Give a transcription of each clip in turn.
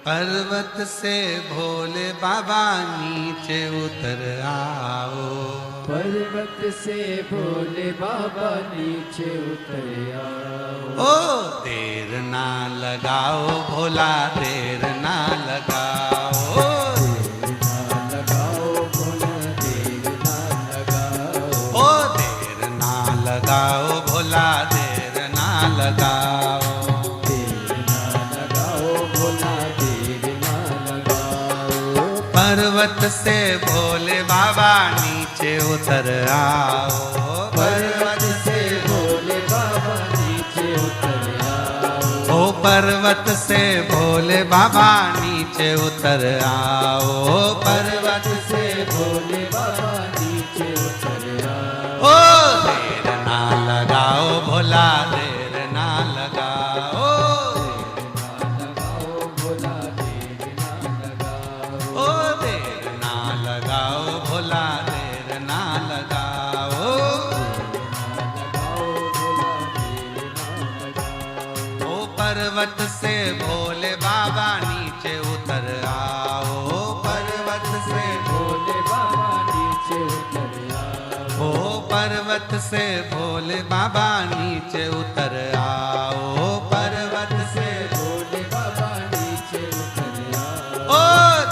पर्वत से भोले बाबा नीचे उतर आओ। पर्वत से भोले बाबा नीचे उतर आओ। ओ देर ना लगाओ भोला, देर ना लगाओ। देर ना लगाओ भोला, देर ना लगाओ। ओ देर ना लगाओ भोला, देर ना लगाओ। पर्वत से भोले बाबा नीचे उतर आओ। पर्वत से भोले बाबा नीचे उतर आओ। ओ पर्वत से भोले बाबा नीचे उतर आओ। पर्वत से भोले बाबा नीचे उतर आओ। ओ देर ना लगाओ भोला, देर ना लगाओ। पर्वत से भोले बाबा नीचे उतर आओ। पर्वत से भोले बाबा नीचे उतर आओ। ओ पर्वत से भोले बाबा नीचे उतर आओ। पर्वत से भोले बाबा नीचे उतर आओ। ओ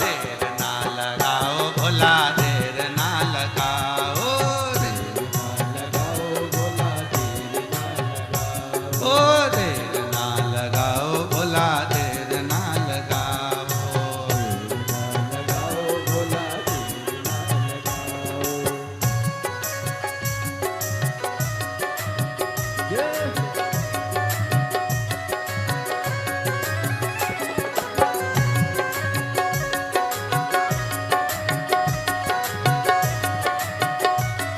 देर ना लगाओ भोला, देर ना लगाओ। देर ना लगाओ भोला, देर ना लगाओ। ओ देर ना लगाओ भोला, देर ना लगाओ। लगाओ भोला, देर ना लगाओ।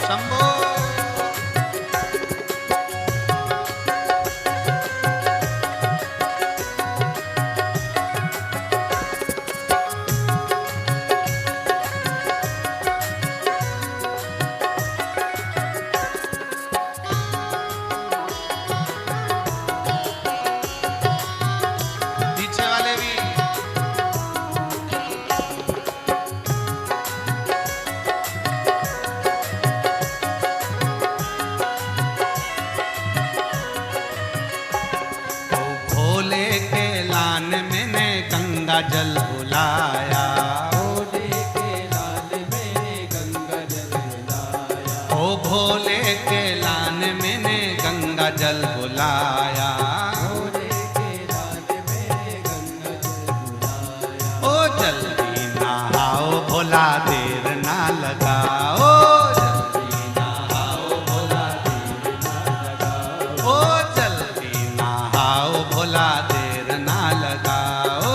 शंभो पीछे वाले भी। ओ भोले के लान मैंने गंगा जल बुलाया। भोले के लाल मैंने गंगा जल लाया। ओ भोले के लान मैंने गंगा जल बुलाया। भोले के लाल मैंने गंगा जल लाया। ओ जल्दी नहाओ भोला, देर ना लगाओ। जल्दी नहाओ भोला, देर ना लगाओ। ओ जल्दी नहाओ भोला, देर ना लगाओ।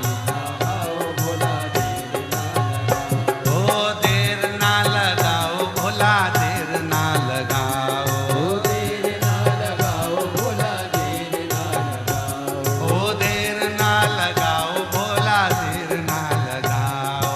लगाओ भोला, देर ना लगाओ। ओ देर ना लगाओ भोला, देर ना लगाओ। ओ देर ना लगाओ भोला, देर ना लगाओ। ओ देर ना लगाओ भोला, देर ना लगाओ।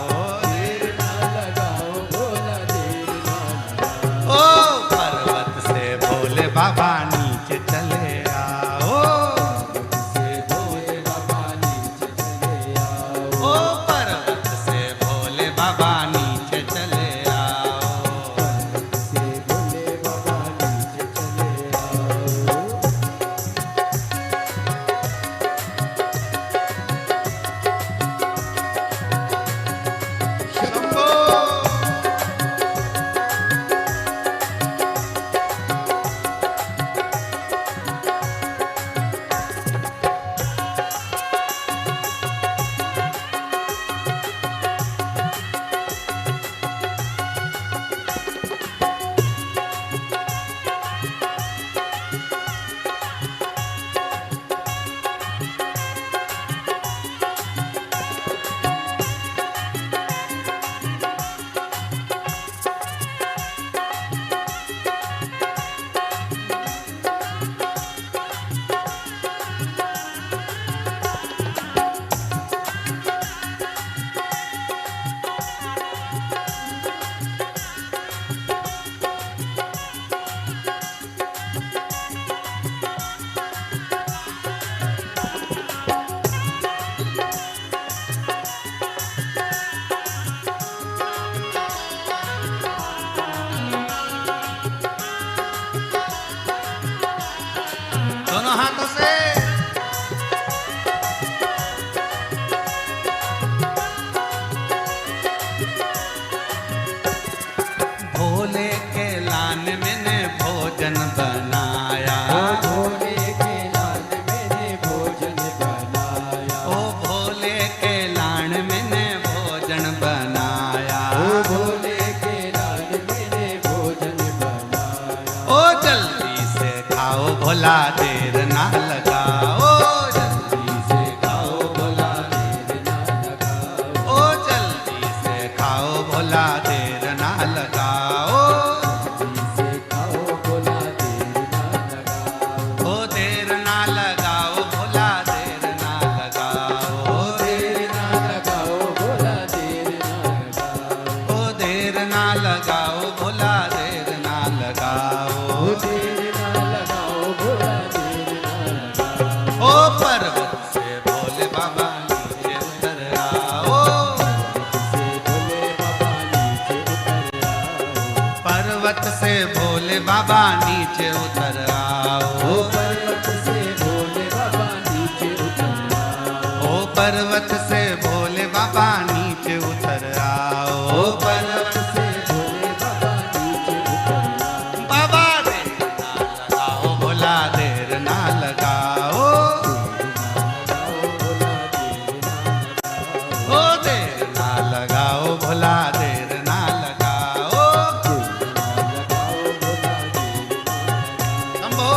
भोला देर ना लगाओ जल्दी से खाओ भोला देर ना लगाओ। ओ जल्दी से खाओ भोला देर ना लगाओ जल्दी से खाओ भोला देर ना लगाओ। ओ देर ना लगाओ भोला देर ना लगाओ देर ना लगाओ भोला देर ना लगाओ। ओ देर ना लगाओ भोला देर ना लगाओ देर ना लगाओ भोला देर ना लगाओ। ओ पर्वत से भोले बाबा नीचे उतर आओ से भोले बाबा नीचे उतर आओ। पर्वत से भोले बाबा नीचे उतर आओ पर्वत से भोले बाबा नीचे उतर आओ। ओ पर्वत से भोले बाबा नीचे उतर आओ पर्वत से भोले बाबा नीचे उतर आओ। बाबा देर ना लगाओ भोला देर ना लगाओ ओ देर ना लगाओ भोला देर ना लगाओ शंभो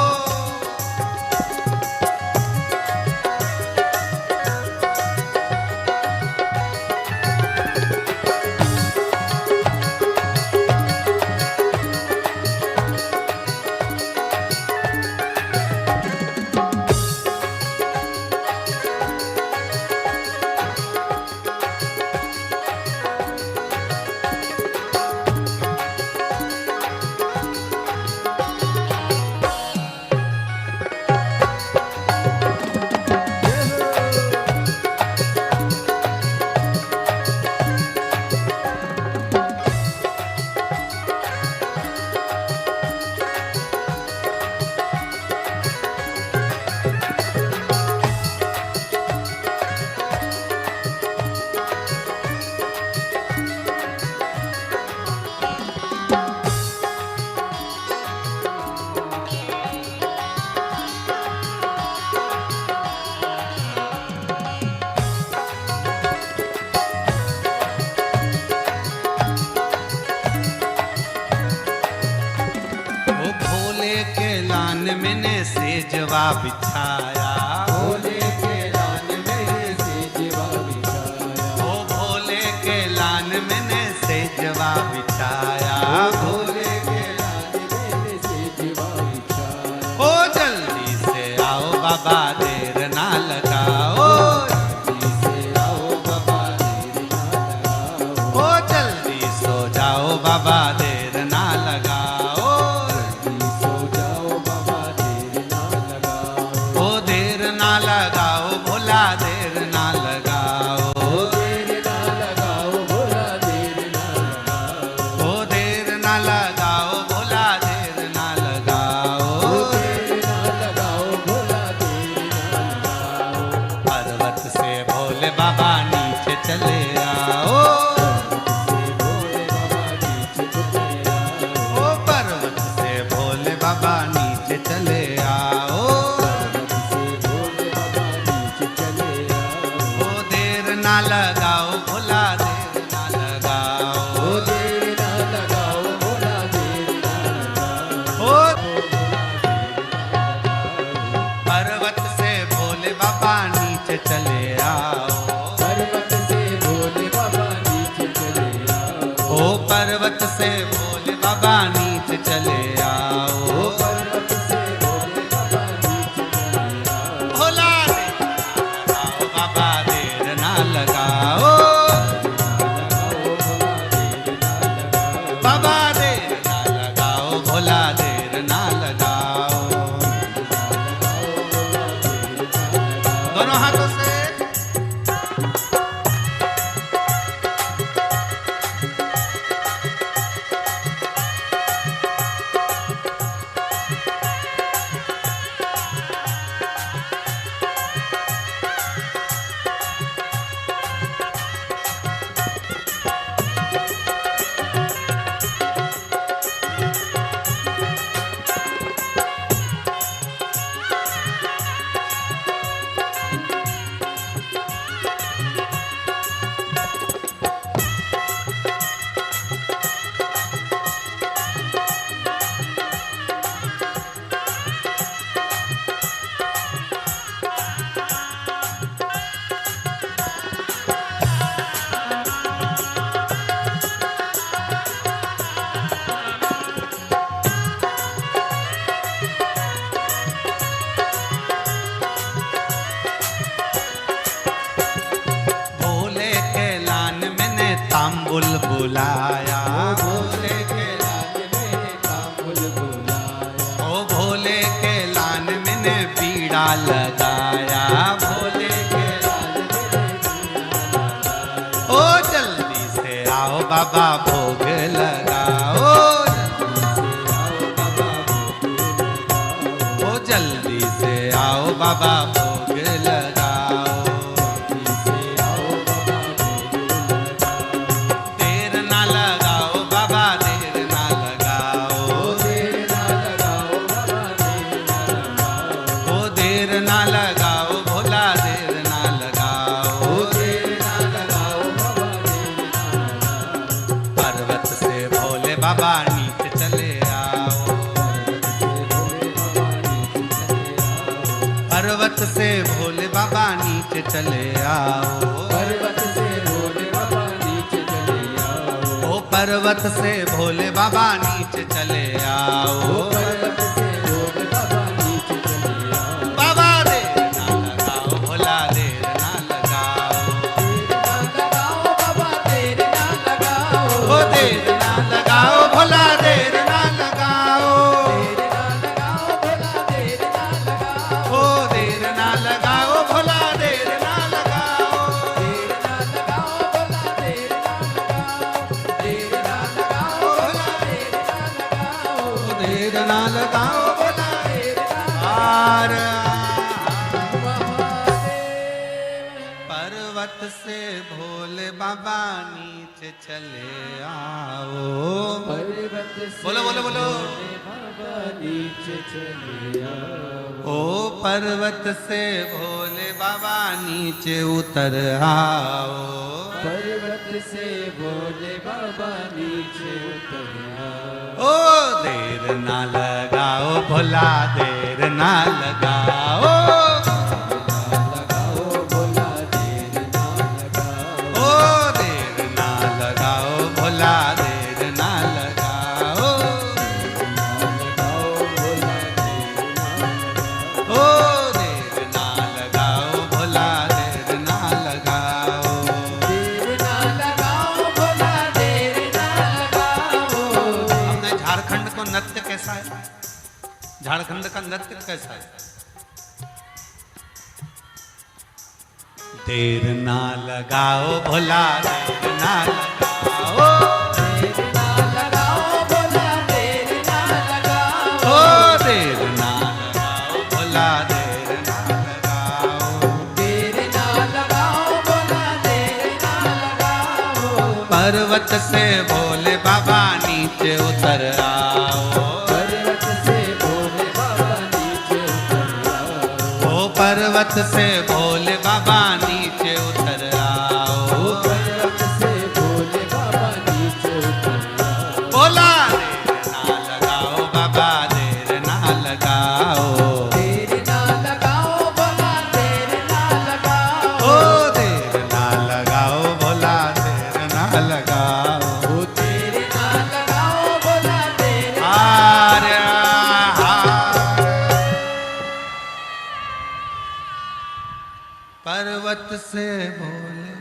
ओ भोले के लान मैंने सेजवा बिछाया भोले के लान में से जीवा बिछाया। ओ भोले के लान मैंने सेजवा बिछाया भोले के लान में से जीवा बिछाया। ओ जल्दी से आओ बाबा देर ना लगाओ जल्दी से आओ बाबा देर ना लगाओ। ओ जल्दी सो जाओ बाबा देर ना लगाओ जल्दी सो जाओ बाबा देर ना लगाओ। ओ देर ना लगाओ भोला देर ना लगाओ देर ना लगाओ भोला देर ना लगाओ। ओ देर ना लगाओ भोला देर ना लगाओ देर ना लगाओ भोला देर ना लगाओ। पर्वत से भोले बाबा नीचे चले आओ से भोले बाबा नीचे उतर आओ। ओ पर्वत से भोले बाबा नीचे चले आओ से भोले बाबा नीचे चले आओ। ओ देर ना लगाओ भोला देर ना लगाओ देर ना लगाओ भोला देर ना लगाओ। ओ पर्वत से भोले बाबा नीचे चले आओ पर्वत से भोले बाबा नीचे चले आओ। ओ पर्वत से भोले बाबा नीचे चले आओ पर्वत से भोले बाबा नीचे चले आओ। भोला देर ना लगाओ बाबा देर ना लगाओ तांबुल बुलाया, भोले के ओ भोले के लान मैंने बीड़ा लगाया, भोले के ओ जल्दी से आओ बाबा भोग लगाओ, ओ जल्दी से आओ बाबा भोग लगाओ, देर ना लगाओ बाबा देर ना लगाओ, ओ देर ना लगाओ भोला देर ना लगाओ, पर्वत से भोले बाबा नीचे चले आओ, पर्वत से भोले बाबा नीचे चले आओ, ओ पर्वत से भोले बाबा नीचे चले आओ, बाबा देर ना लगाओ भोला देर ना लगाओ, ओ देर ना लगाओ भोला देर ना लगाओ, ओ देर ना लगाओ भोला देर ना लगाओ, ओ देर ना लगाओ भोला आर पर्वत से भोले बाबा नीचे चले आओ, बोलो बोलो बोलो, ओ पर्वत से भोले बाबा नीचे उतर आओ, पर्वत से भोले बाबा नीचे उतर आओ, ओ देर ना लगाओ भोला देर ना लगाओ, भोला देर ना लगाओ, ओ देर ना लगाओ भोला देर ना लगाओ, ओ देर ना लगाओ भोला देर ना लगाओ, हमने झारखंड को नृत्य कैसा है, झारखंड का नृत्य कैसा है, देर ना लगाओ भोला देर ना लगाओ, ओ देर ना लगाओ भोला देर ना लगाओ, पर्वत से भोले बाबा नीचे उतर आओ, ओ पर्वत से भोले बाबा नीचे उतर आओ, बोला देर ना लगाओ बाबा देर ना लगाओ, ओ देर ना लगाओ भोला देर ना लगाओ, आर्य पर्वत से भोले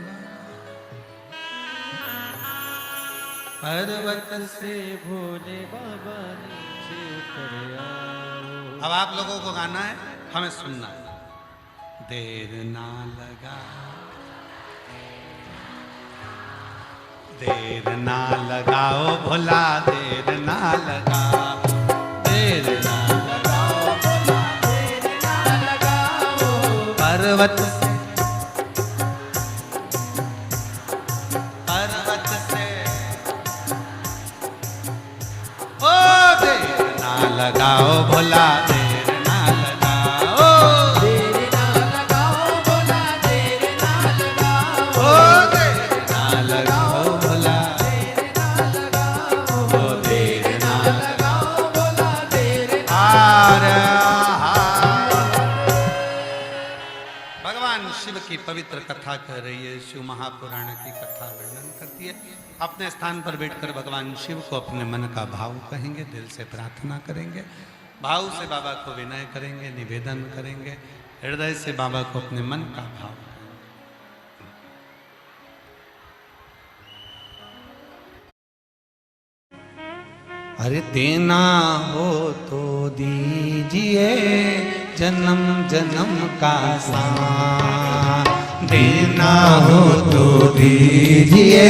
पर्वत से भोले बाबा नीचे उतर आओ, अब आप लोगों को गाना है, हमें सुनना है, देर ना लगा देर ना लगाओ भोला देर ना लगाओ, देर ना लगाओ भोला देर ना लगाओ, पर्वत से ओ देर ना लगाओ भोला देर ना लगाओ, ओ देर ना लगाओ भोला, ओ देर ना आर्य भगवान शिव की पवित्र कथा कह रही है, शिव महापुराण की कथा वर्णन करती है। अपने स्थान पर बैठकर भगवान शिव को अपने मन का भाव कहेंगे, दिल से प्रार्थना करेंगे, भाव से बाबा को विनय करेंगे, निवेदन करेंगे, हृदय से बाबा को अपने मन का भाव करेंगे। अरे देना हो तो दीजिए जन्म जन्म का साथ, देना हो तो दीजिए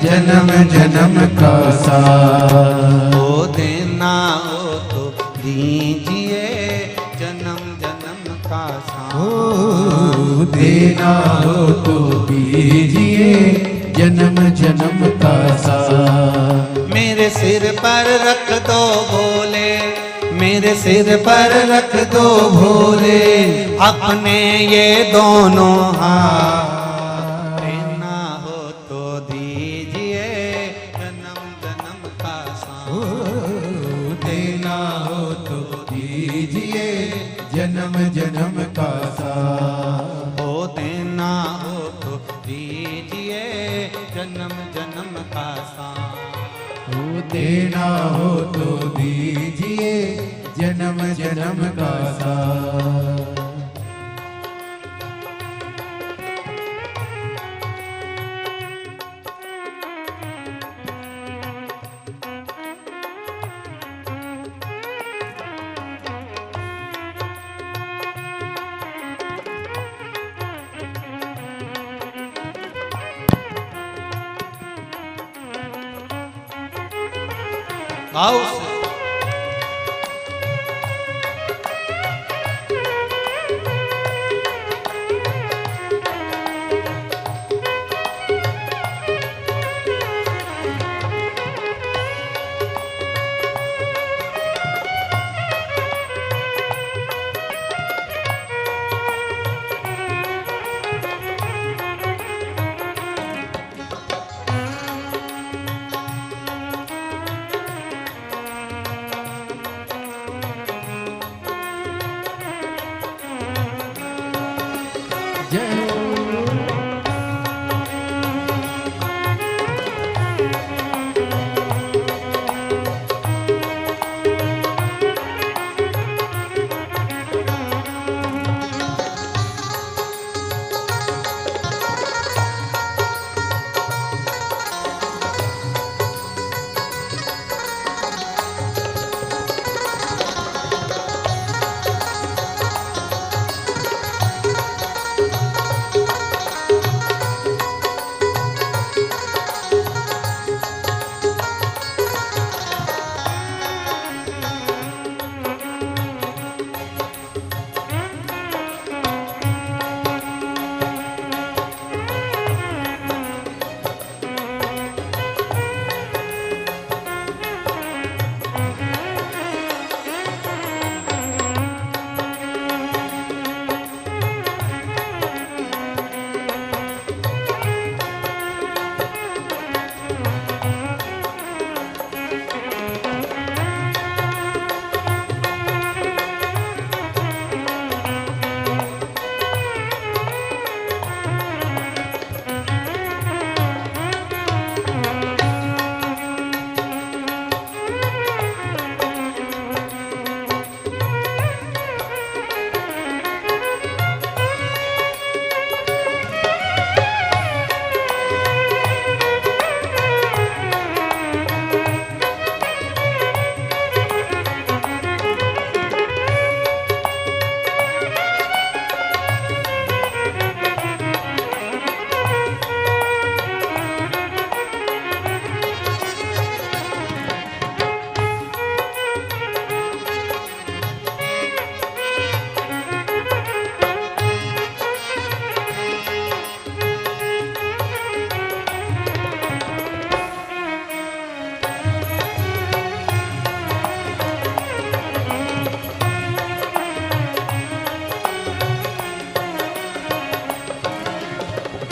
जन्म जन्म का साथ। ओ देना हो तो दीजिए जन्म जन्म का साथ, ओ देना हो तो दीजिए जन्म जन्म का साथ। मेरे सिर पर रख दो भोले, मेरे सिर पर रख दो भोले अपने ये दोनों हाथ, देना हो तो दीजिए जन्म जन्म का साथ, देना हो तो दीजिए जन्म जन्म का साथ। ओ देना हो तो दीजिए जन्म जन्म का साथ, ओ देना हो तो दीजिए जन्म जन्म का साथ। भाव से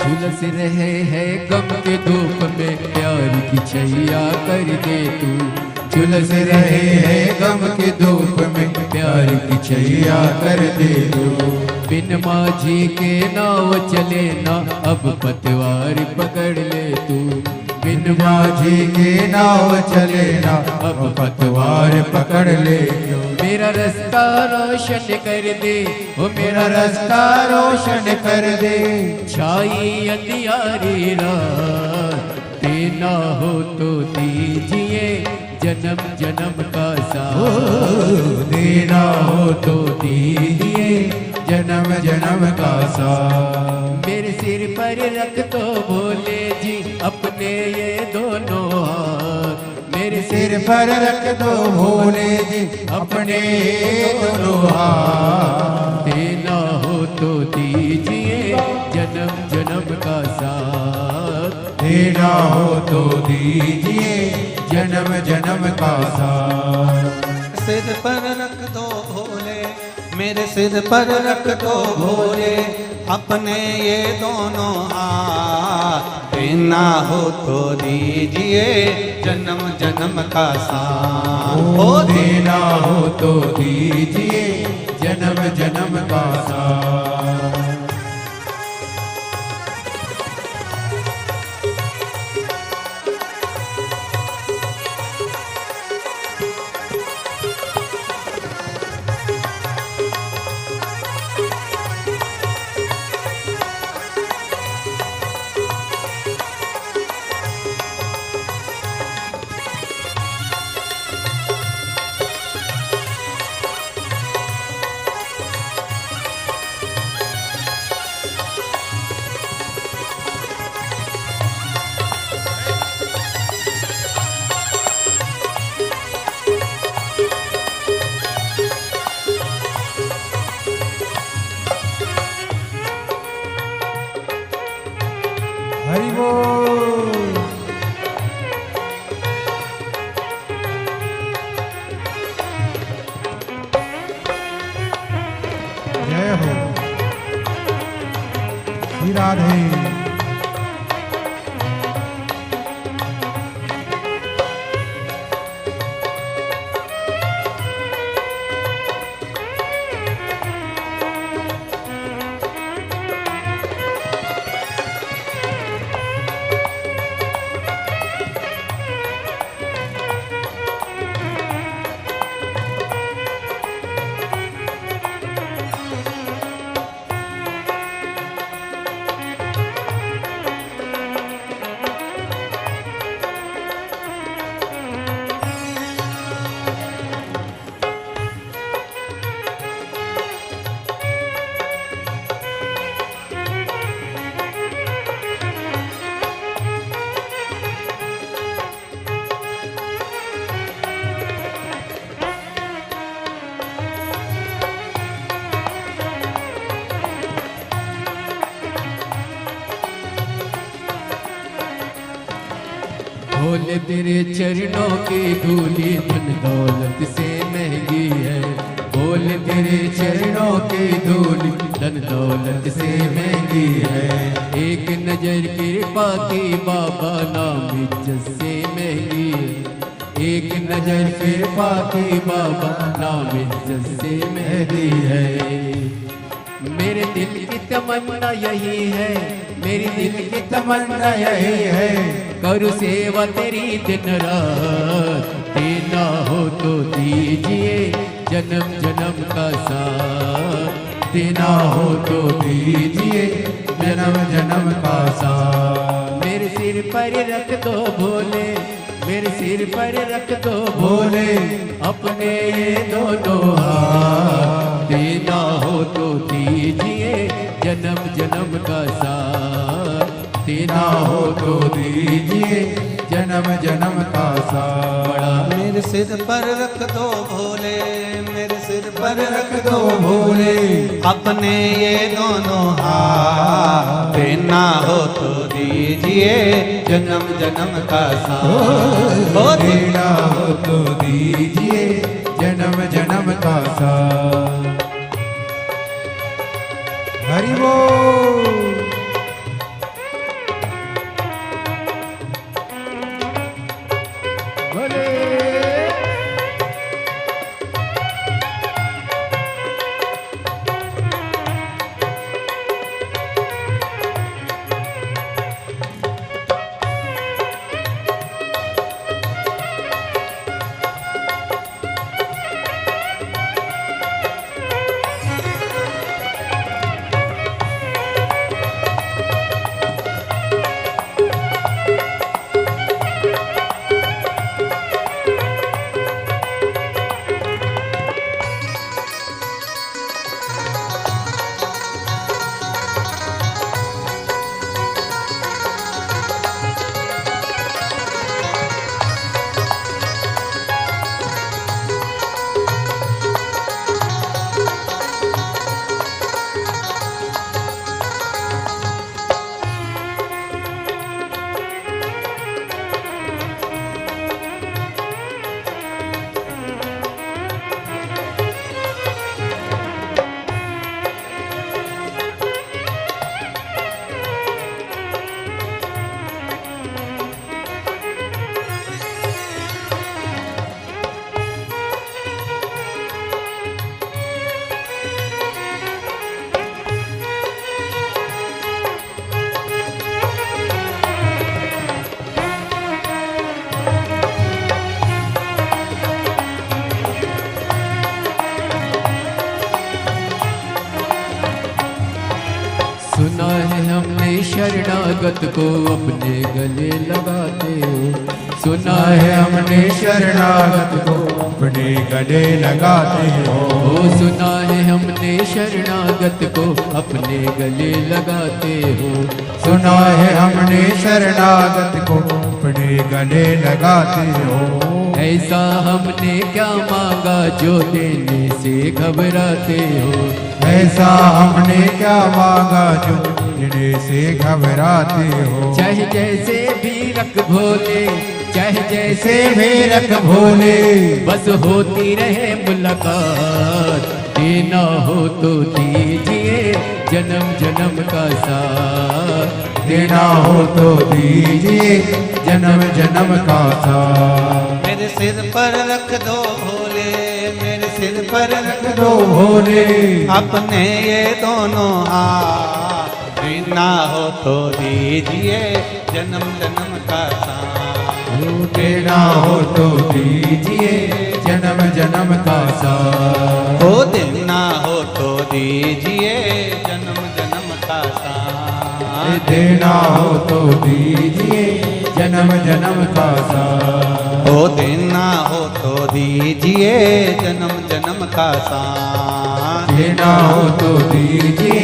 झुलस रहे हैं गम के धूप में प्यार की छैया कर दे तू। झुलस रहे हैं गम के धूप में प्यार की छैया कर दे तू। बिन माझी के नाव चले ना अब पतवार पकड़ ले तू। बिन माझी के नाव चले ना अब पतवार पकड़ ले तू। मेरा रास्ता रोशन कर दे, ओ मेरा रास्ता रोशन कर दे। छाई अंधियारी रात, देना हो तो दीजिए जन्म जन्म का साथ। देना हो तो दीजिए जन्म जन्म का साथ। मेरे सिर पर रख दो भोले जी अपने ये दोनों हाथ। मेरे सिर पर रख दो भोले जी अपने ये दोनों हाथ। देना हो तो दीजिए जन्म जन्म का साथ। देना हो तो दीजिए जन्म जन्म का साथ। सिर पर रख दो भोले, मेरे सिर पर रख दो भोले अपने ये दोनों हाथ। देना हो तो दीजिए जन्म जन्म का साथ। ओ देना हो तो दीजिए जन्म जन्म का साथ। हरि बोल। जय हो श्री राधे। भोले तेरे चरणों की धूली धन दौलत से महंगी है। भोले तेरे चरणों की धूली धन दौलत से महंगी है। एक नजर कृपा की बाबा नाम इज्जत से महंगी है। एक नजर कृपा की बाबा नाम इज्जत से महंगी है। मेरे दिल की तमन्ना यही है, मेरी दिल की तमन्ना यही है, करूँ सेवा तेरी दिन रात। देना हो तो दीजिए जन्म जन्म का साथ। देना हो तो दीजिए जन्म जन्म का साथ। मेरे सिर पर रख दो भोले, मेरे सिर पर रख दो भोले अपने ये दोनों हाथ। देना हो तो दीजिए जन्म जन्म का साथ। देना हो तो दीजिए जन्म जन्म का साथ। मेरे सिर पर रख दो भोले, मेरे सिर पर रख दो भोले अपने ये दोनों हाथ। देना हो तो दीजिए जन्म जन्म का साथ। देना हो तो दीजिए जन्म जन्म का साथ। हरि बोल। हमने शरणागत को अपने गले लगाते हो। सुना है हमने शरणागत को अपने गले लगाते हो। सुना है हमने शरणागत को अपने गले लगाते हो। सुना है हमने शरणागत को अपने गले लगाते हो। ऐसा हमने क्या मांगा जो देने से घबराते हो। ऐसा हमने क्या मांगा जो देने से घबराते हो। चाहे जैसे भी रख भोले, चाहे जैसे भी रख भोले, बस होती रहे मुलाकात। देना हो तो दीजिए जन्म जन्म का साथ। देना हो तो दीजिए जन्म जन्म का साथ। मेरे सिर पर रख दो भोले, मेरे सिर पर रख दो भोले, अपने ये दोनों हाथ। देना हो तो दीजिए जन्म जन्म का साथ। देना हो तो दीजिए जन्म जन्म का साथ। हो देना हो तो दीजिए जन्म जन्म का साथ। देना हो तो दीजिए जन्म जन्म का साथ। हो देना हो तो दीजिए जन्म जन्म का साथ। देना हो तो दीजिए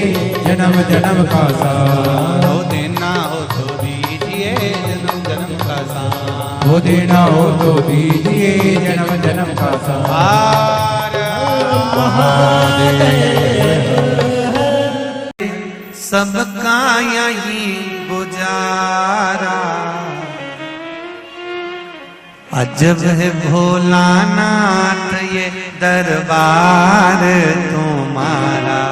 जन्म जन्म का साथ। हो देना हो तो दीजिए जन्म जन्म का साथ। हो देना हो तो दीजिए जन्म जन्म का साथ। हर सबका यही गुजारा, अजब है भोलानाथ ये दरबार तुम्हारा,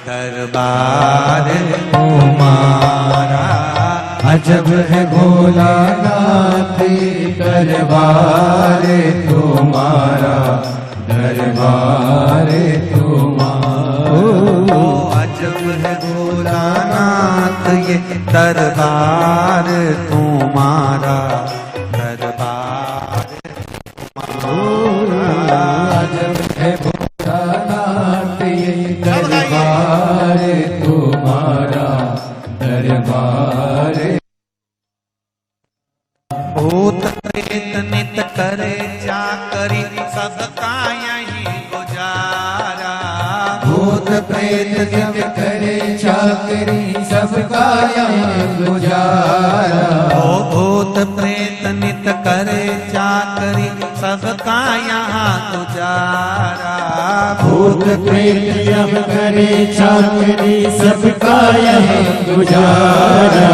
दरबार तुम्हारा। अजब है भोलानाथ दरबार तुम्हारा, दरबार तुम्हारा। अजब है भोलानाथ ये दरबार तुम्हारा, दरबार तुम्हारा। अजब है भोलानाथ ये दरबार तुम्हारा, दरबार। भूत प्रेत नित करे चाकरी सबका यही गुजारा। भूत प्रेत नित करे चाकरी सबका यहाँ गुजारा। ओ भूत प्रेत नित करे चाकरी सबका यहाँ गुजारा। भूत प्रेत जब करे चाकरी सबका यहाँ गुजारा।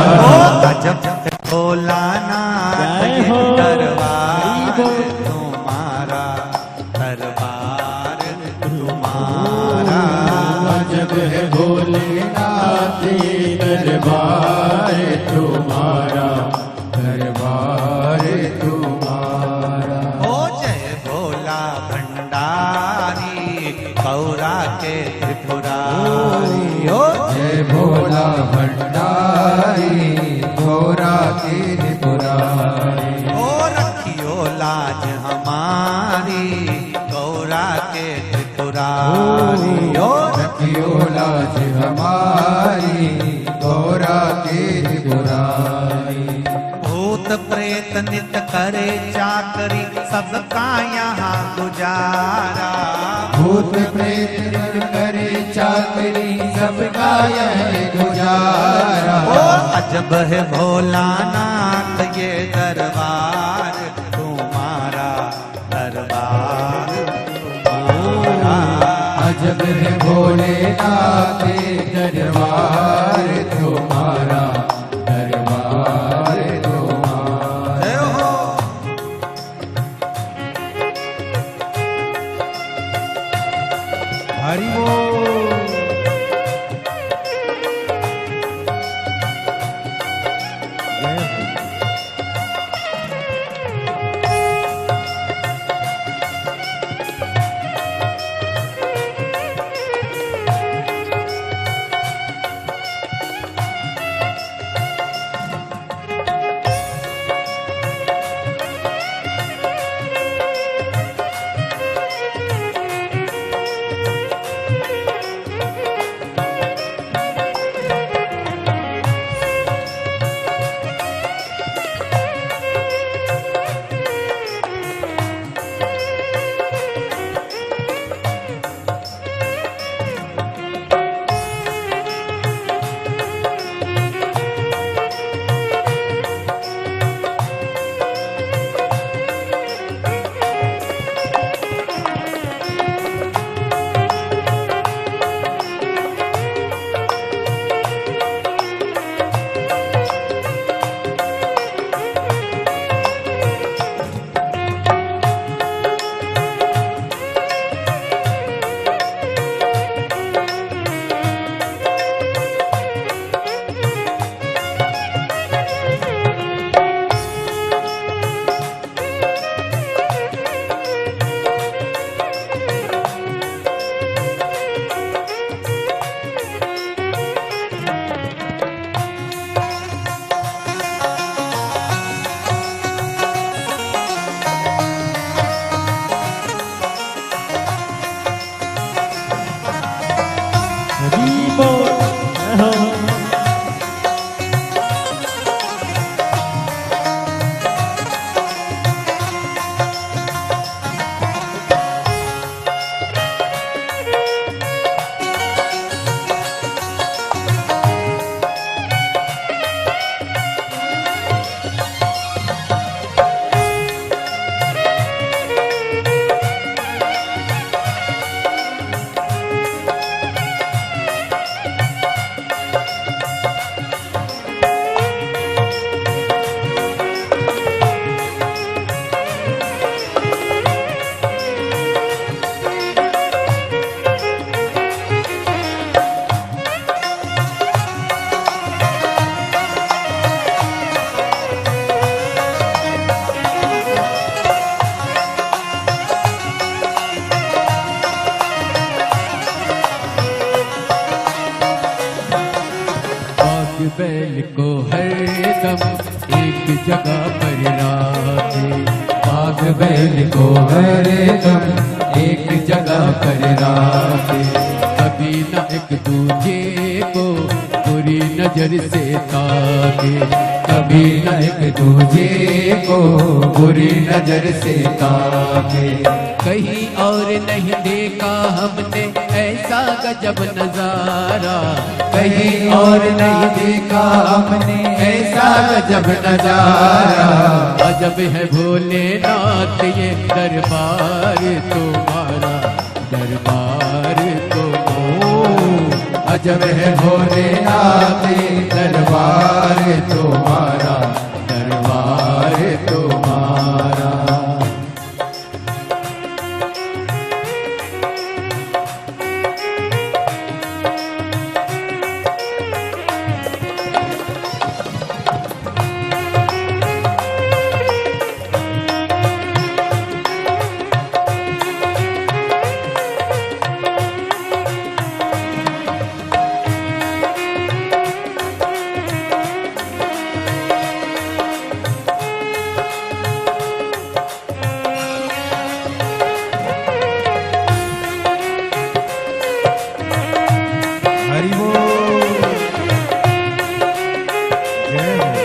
अजब भोलानाथ ये दरबार तुम्हारा, दरबार तुम्हारा। अजब है भोलेनाथ ये दरबार तुम्हारा, दरबार तुम्हारा। ओ जय भोला भंडारी गौरा के त्रिपुरारी। ओ जय भोला भंडारी गौरा की त्रिपुरारी। ओ रखियो लाज हमारी गौरा के त्रिपुरारी। ओ रखियो लाज हमारी गौरा की त्रिपुरारी। भूत प्रेत नित करे चाकरी सबका यहाँ गुजारा। भूत प्रेत करे चाकरी सबका यह गुजारा। ओ अजब है भोलानाथ ये दरबार तुम्हारा, दरबार तुम्हारा। अजब है भोलेनाथ दरबार तुम्हारा, दरबार तुम्हारा। जय हो। हरि बोल। बैल को हरदम एक जगह पर राखे, बाघ बैल को हरदम एक जगह पर राखे। कभी न एक दूजे को बुरी नजर से ताके, कभी न एक दूजे को बुरी नजर से ताके। कहीं और नहीं देखा हमने ऐसा गजब नजारा, कहीं और नहीं देखा हमने ऐसा गजब नजारा। अजब है भोलेनाथ ये दरबार तुम्हारा, दरबार अजब है भोलेनाथ दरबार तुम्हारा, दरबार तुम्हारा। हरि बोल। जय हो।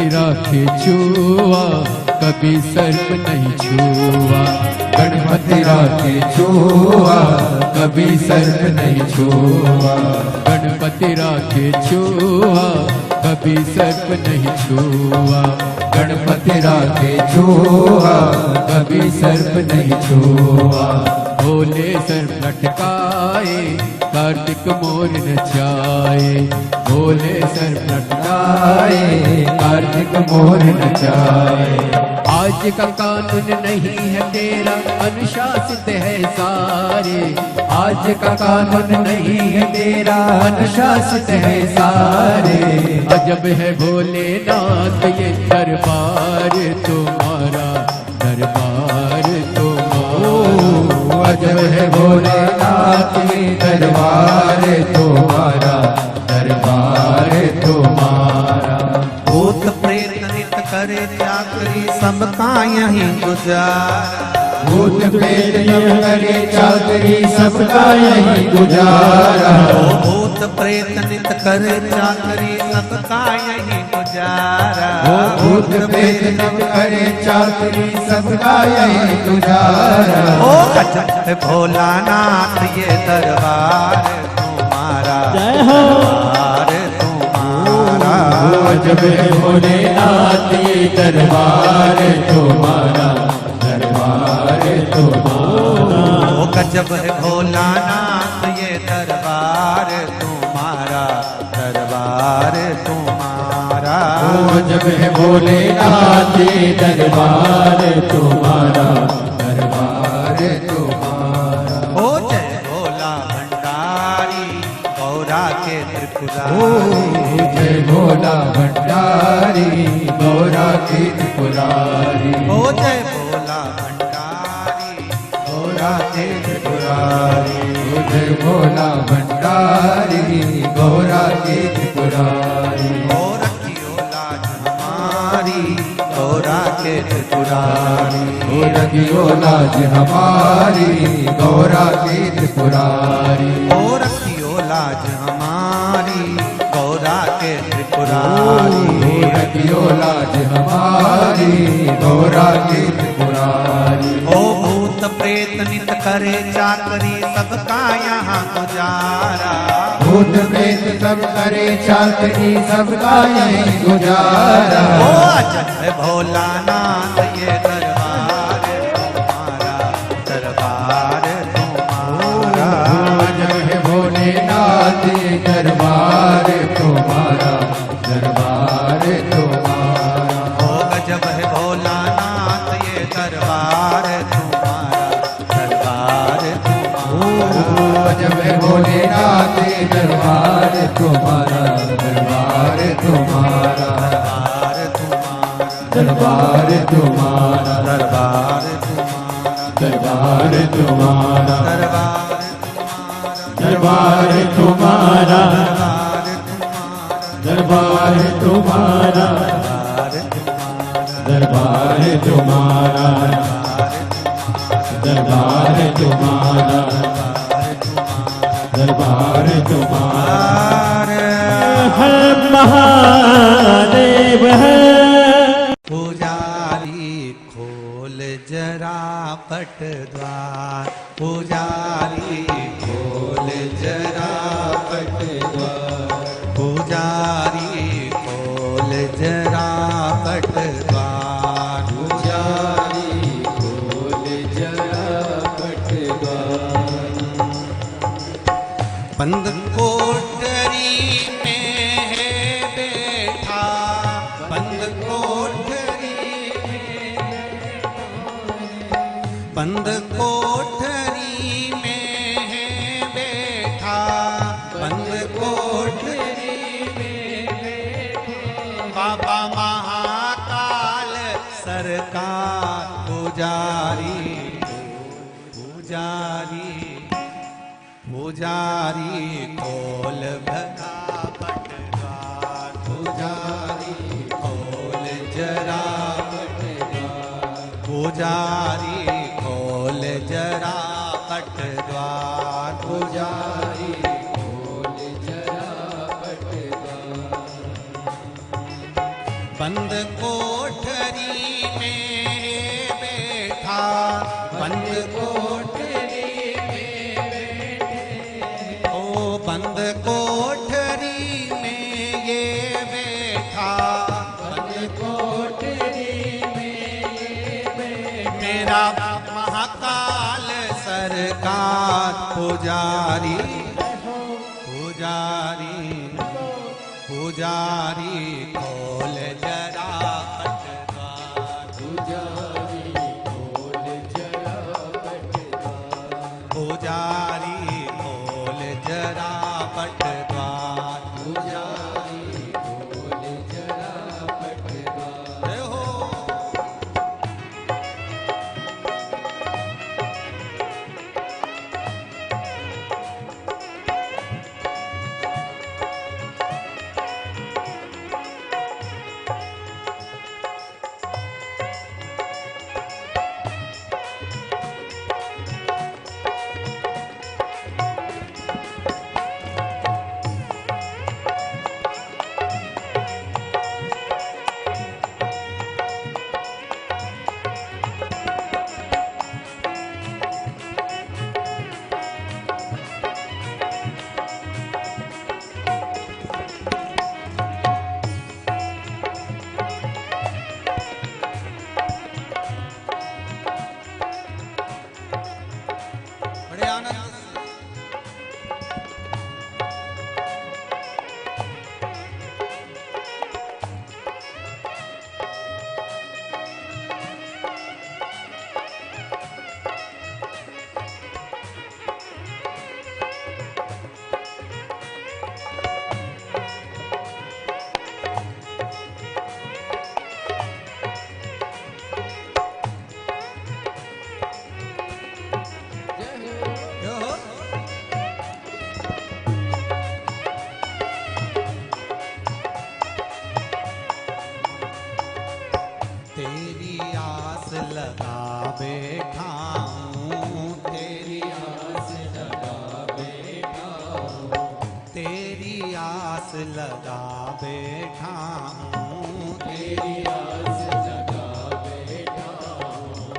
राखे छुआ कभी सर्प नहीं छुआ, गणपति राखे छुआ कभी सर्प नहीं छुआ, गणपति राखे छुआ कभी सर्प नहीं छुआ, गणपति राखे छुआ कभी सर्प नहीं छुआ। भोले सर्प लटकाए कार्तिक मोर नचाए, भोले सर्प लटकाए कार्तिक मोर नचाए। आज का कानून नहीं है तेरा अनुशासित है सारे, आज का कानून नहीं है तेरा अनुशासित है सारे। अजब है भोलेनाथ ये दरबार तुम्हारा, दरबार तुम्हारा। अजब है भोलेनाथ ये दरबार तुम्हारा, दरबार तुम्हारा। भूत प्रेत नित करे चाकरी सबका यहीं गुजारा, भूत प्रेत नित करे चाकरी सबका यहीं गुजारा। भूत प्रेत नित करे चाकरी सबका यहीं गुजारा, भूत प्रेत नित करे चाकरी सबका यहीं गुजारा। ओ अजब भोलानाथ ये दरबार तुम्हारा, जय हो दरबार तुम्हारा। अजब है भोलेनाथ ये दरबार तुम्हारा, दरबार तुम्हारा। ओ गजब है भोलानाथ ये दरबार तुम्हारा, दरबार तुम्हारा। अजब है भोलेनाथ ये दरबार तुम्हारा, दरबार तुम्हारा। ओ जय भोला भंडारी गौरा के त्रिपुरारी, जय भोला भंडारी गौरा की त्रिपुरारी। ओ जय भोला भंडारी गौरा की त्रिपुरारी। ओ जय भोला भंडारी गौरा की त्रिपुरारी। ओ रखियो लाज हमारी गौरा के त्रिपुरारी। ओ रखियो लाज हमारी गौरा की त्रिपुरारी। ओ रखियो लाज हमारी गौरा के त्रिपुरारी। ओ रखियो लाज हमारी गौरा की त्रिपुरारी। ओ भूत प्रेत नित करे चाकरी सबका यहाँ गुजारा। भूत प्रेत सब करे चाकरी सबका यही गुजारा। ओ अजय भोलानाथ ये दरबार तुम्हारा दरबार तुम्हारा। जय भोलेनाथ दरबार तुम्हारा दरबार तुम्हारा। ओ गजब है भोलानाथ ये दरबार तुम्हारा दरबार तुम्हारा। जब भोलेनाथ दरबार तुम्हारा दरबार तुम्हारा दरबार तुम्हारा दरबार तुम्हारा दरबार तुम्हारा दरबार तुम्हारा दरबार तुम्हारा दरबार तुम्हारा दरबार तुम्हारा दरबार तुम्हारा दरबार तुम्हारा। महादेव है पुजारी खोल जरा पट द्वार। पुजारी खोल जरा पट द्वार। पुजारी खोल जरा पट द्वार। पुजारी खोल जरा पट द्वार। बंद कोठरी में है बैठा। बंद कोठरी बंद कोठरी में है बैठा। बंद कोठरी में बैठा बाबा महाकाल सरकार। पुजारी पुजारी पुजारी खोल भला पट द्वार। पुजारी खोल जरा पट द्वार। पुजारी खोल जरा पट द्वार। पुजारी खोल जरा पट द्वार। बंद कोठरी में बैठा। बंद कोठरी बंद कोठरी में ये बैठा। बंद कोठरी में ये बैठा मेरा महाकाल सरकार। पुजारी पुजारी पुजारी खोल जरा पट द्वार। पुजारी खोल जरा पट द्वार। पुजारी खोल जरा पट द्वार। पुजारी खोल जरा पट द्वार। जय हो तेरी आस लगा बैठा हूँ, तेरी आस लगा बैठा हूँ, तेरी आस लगा बैठा हूँ, तेरी आस लगा बैठा हूँ,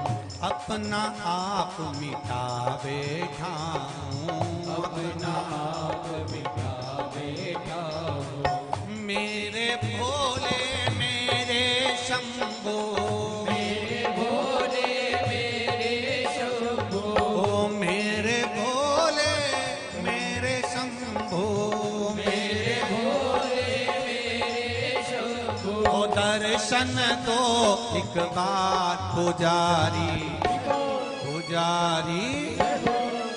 अपना आप मिटा बैठा हूँ, अपना आप मिटा बैठा हूँ, मेरे भोले मेरे शंभो, मेरे भोले मेरे शंभो, ओ मेरे भोले मेरे शंभो, मेरे भोले मेरे शंभो, ओ दर्शन दो एक बार पुजारी, पुजारी,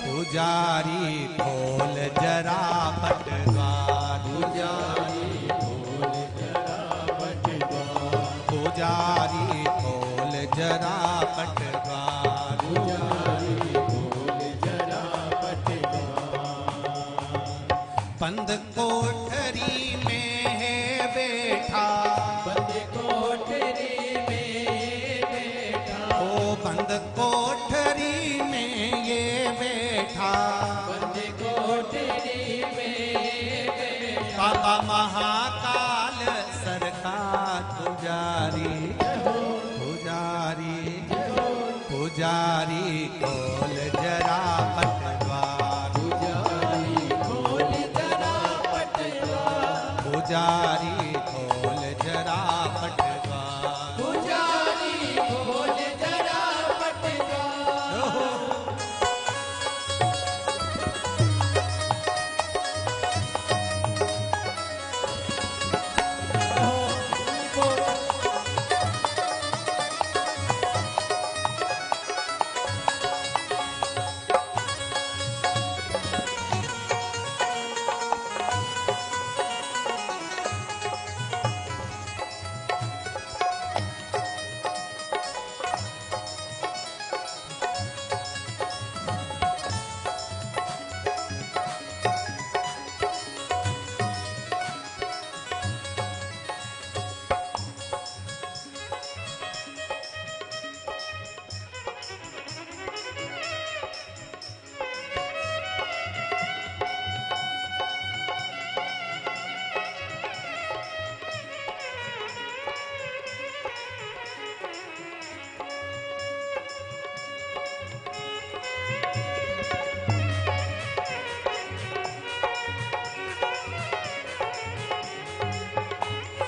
पुजारी खोल जरा पटद्वार, पुजारी खोल जरा पटद्वार, पुजारी खोल जरा पटद्वार, पुजारी खोल जरा पटद्वार। बंद कोठरी में है बैठा, बंद कोठरी में बैठा, ओ बंद कोठरी में ये बैठा, बंद कोठरी में बैठा, बाबा महाकाल सरकार पुजारी, पुजारी, पुजारी खोल जरा पटद्वार, पुजारी खोल जरा पटद्वार, पुजारी खोल जरा पटद्वार, पुजारी खोल जरा पटद्वार।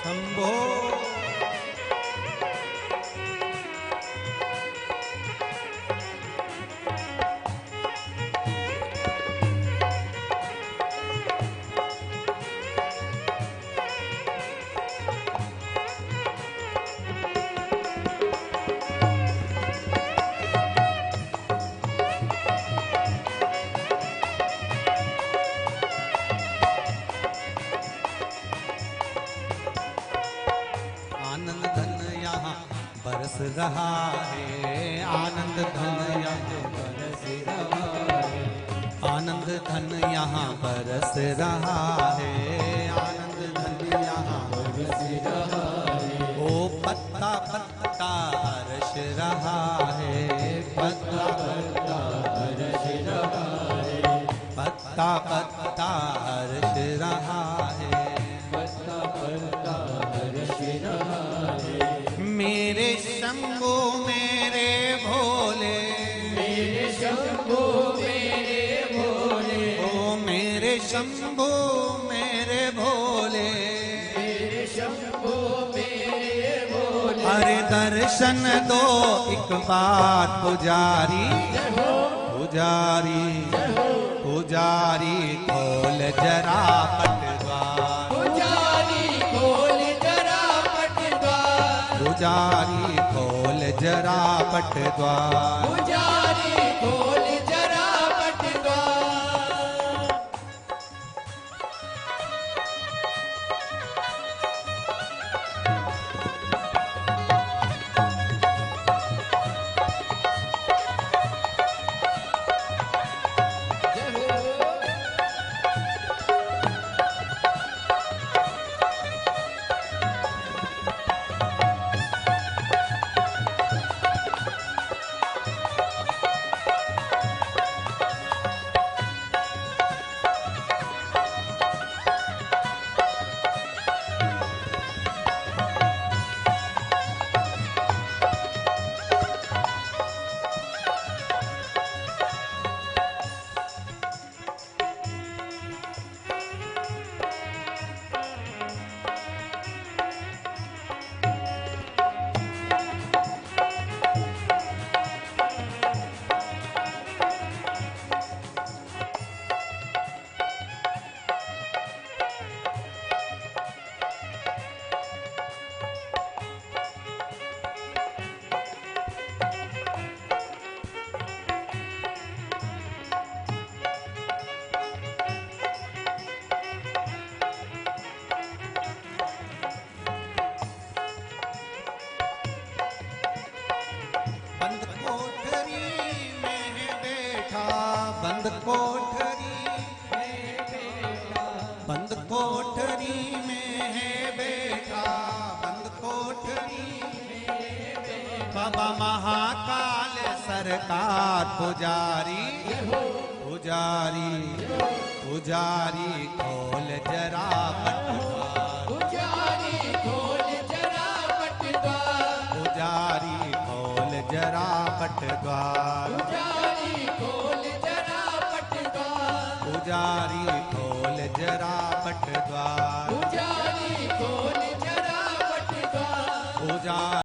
शंभो आनंद धन यहाँ बरस रहा है, आनंद धन यहाँ बरस रहा है, आनंद धन यहाँ बरस रहा है, आनंद धन यहाँ बरस रहा है, ओ पत्ता पत्ता हर्ष रहा है, पत्ता पत्ता हर्ष रहा है, पत्ता पत्ता हर्ष रहा है, पत्ता पत्ता हर्ष रहा है, मेरे शंभो मेरे भोले, मेरे शंभो मेरे भोले, ओ मेरे शंभो मेरे भोले, मेरे शंभो मेरे भोले, अरे दर्शन दो एक बार पुजारी, पुजारी, पुजारी खोल जरा पटद्वार, पुजारी खोल जरा पटद्वार, पुजारी खोल जरा पटद्वार, पुजारी खोल जरा पटद्वार। बंद कोठरी बंद कोठरी में है बेटा, बंद कोठरी बाबा महाकाल सरकार। पुजारी पुजारी पुजारी खोल जरा पटद्वार, पुजारी खोल जरा पटद्वार, पुजारी खोल जरा पटद्वार, पुजारी खोल जरा पटद्वार, पुजारी खोल जरा पटद्वार, पुजारी खोल जरा पटद्वार, पुजारी